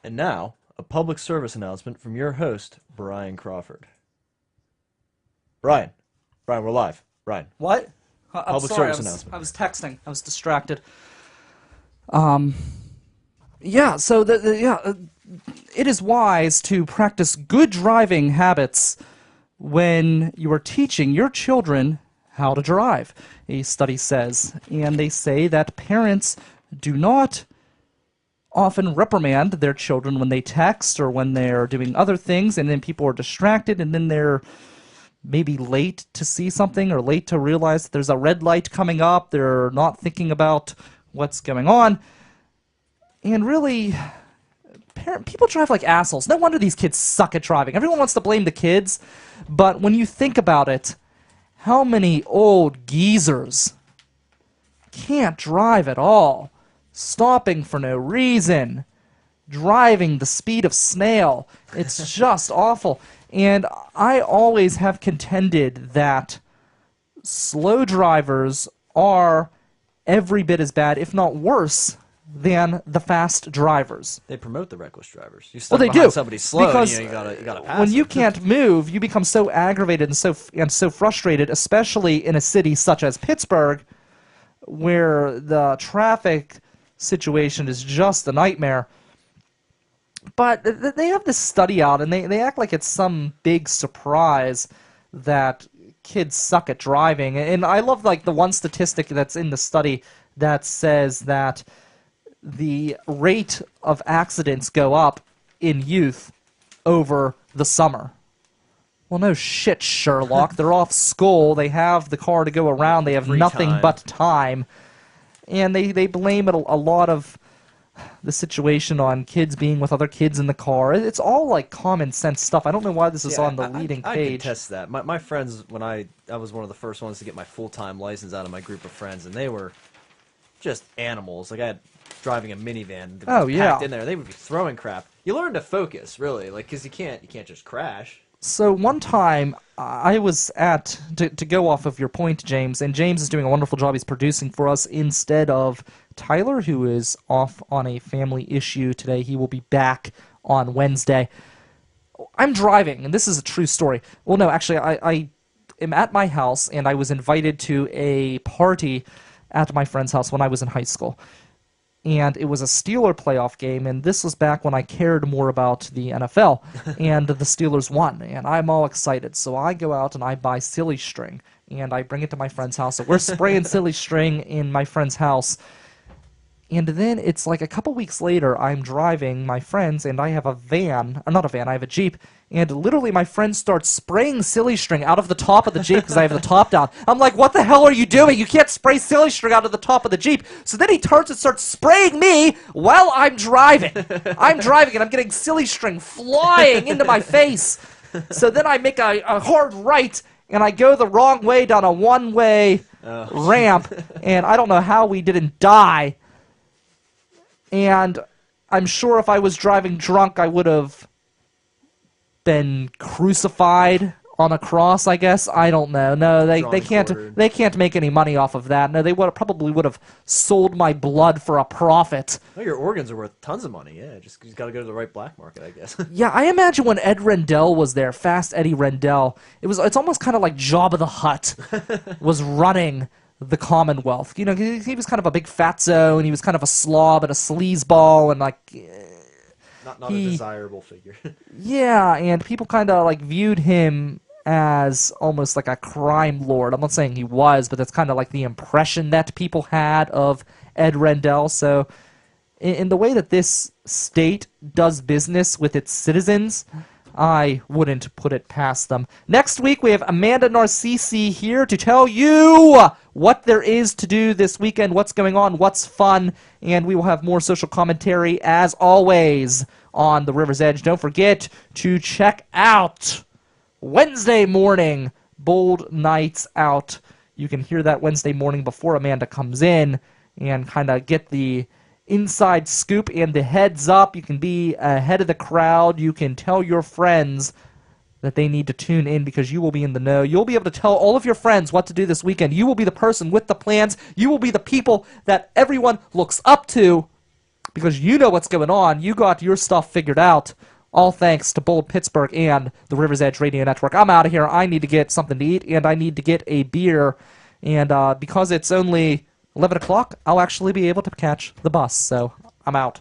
And now, a public service announcement from your host, Brian Crawford. Brian. Brian, we're live. Brian. What? I'm Public sorry, service announcement. I was texting. I was distracted. Yeah, so it is wise to practice good driving habits when you are teaching your children how to drive, a study says. And they say that parents do not often reprimand their children when they text or when they're doing other things, and then people are distracted, and then they're maybe late to see something or late to realize that there's a red light coming up. They're not thinking about what's going on. And really, people drive like assholes. No wonder these kids suck at driving. Everyone wants to blame the kids, but when you think about it, how many old geezers can't drive at all? Stopping for no reason. Driving the speed of snail. It's just awful. And I always have contended that slow drivers are every bit as bad, if not worse, than the fast drivers. They promote the reckless drivers. You Well, stuck they behind do. somebody slow, Because and, you gotta pass when you them. can't move, you become so aggravated and so frustrated, especially in a city such as Pittsburgh, where the traffic situation is just a nightmare. But they have this study out, and they act like it's some big surprise that kids suck at driving. And I love like the one statistic that's in the study that says that the rate of accidents go up in youth over the summer. Well, no shit, Sherlock. They're off school. They have the car to go around. They have Free nothing time. but time. And they blame it a lot of the situation on kids being with other kids in the car. It's all like common sense stuff. I don't know why this is Yeah, on the leading I page. contest that. My friends, when I was one of the first ones to get my full-time license out of my group of friends, and they were just animals. Like, I had driving a minivan that Oh, was yeah. packed in there. They would be throwing crap. You learn to focus, really, like, because you can't just crash. So one time, I was to go off of your point, James, and James is doing a wonderful job. He's producing for us instead of Tyler, who is off on a family issue today. He will be back on Wednesday. I'm driving, and this is a true story. Well, no, actually, I am at my house, and I was invited to a party at my friend's house when I was in high school. And it was a Steeler playoff game, and this was back when I cared more about the NFL. And the Steelers won, and I'm all excited. So I go out and I buy silly string, and I bring it to my friend's house. So we're spraying silly string in my friend's house. And then it's like a couple weeks later, I'm driving my friends, and I have a van, or not a van, I have a Jeep, and literally my friend starts spraying silly string out of the top of the Jeep because I have the top down. I'm like, what the hell are you doing? You can't spray silly string out of the top of the Jeep. So then he turns and starts spraying me while I'm driving. I'm driving, and I'm getting silly string flying into my face. So then I make a hard right, and I go the wrong way down a one-way ramp, and I don't know how we didn't die. And I'm sure if I was driving drunk, I would have been crucified on a cross, I guess. I don't know. No, they Drawn and can't quartered. they can't make any money off of that. No, they probably would have sold my blood for a profit. Oh, your organs are worth tons of money. Yeah, just you got to go to the right black market, I guess. Yeah, I imagine when Ed Rendell was there, Fast Eddie Rendell, it's almost kind of like Jabba the Hutt was running the Commonwealth. You know, he was kind of a big fatso, and he was kind of a slob and a sleazeball, and like, not a desirable figure. yeah, and people kind of like viewed him as almost like a crime lord. I'm not saying he was, but that's kind of like the impression that people had of Ed Rendell. So, in the way that this state does business with its citizens, I wouldn't put it past them. Next week, we have Amanda Narcisi here to tell you what there is to do this weekend, what's going on, what's fun, and we will have more social commentary, as always, on the River's Edge. Don't forget to check out Wednesday morning, Bold Nights Out. You can hear that Wednesday morning before Amanda comes in and kind of get the inside scoop and the heads up. You can be ahead of the crowd. You can tell your friends that they need to tune in because you will be in the know. You'll be able to tell all of your friends what to do this weekend. You will be the person with the plans. You will be the people that everyone looks up to. because you know what's going on. You got your stuff figured out. All thanks to Bold Pittsburgh and the River's Edge Radio Network. I'm out of here. I need to get something to eat, and I need to get a beer. And because it's only 11 o'clock, I'll actually be able to catch the bus. So I'm out.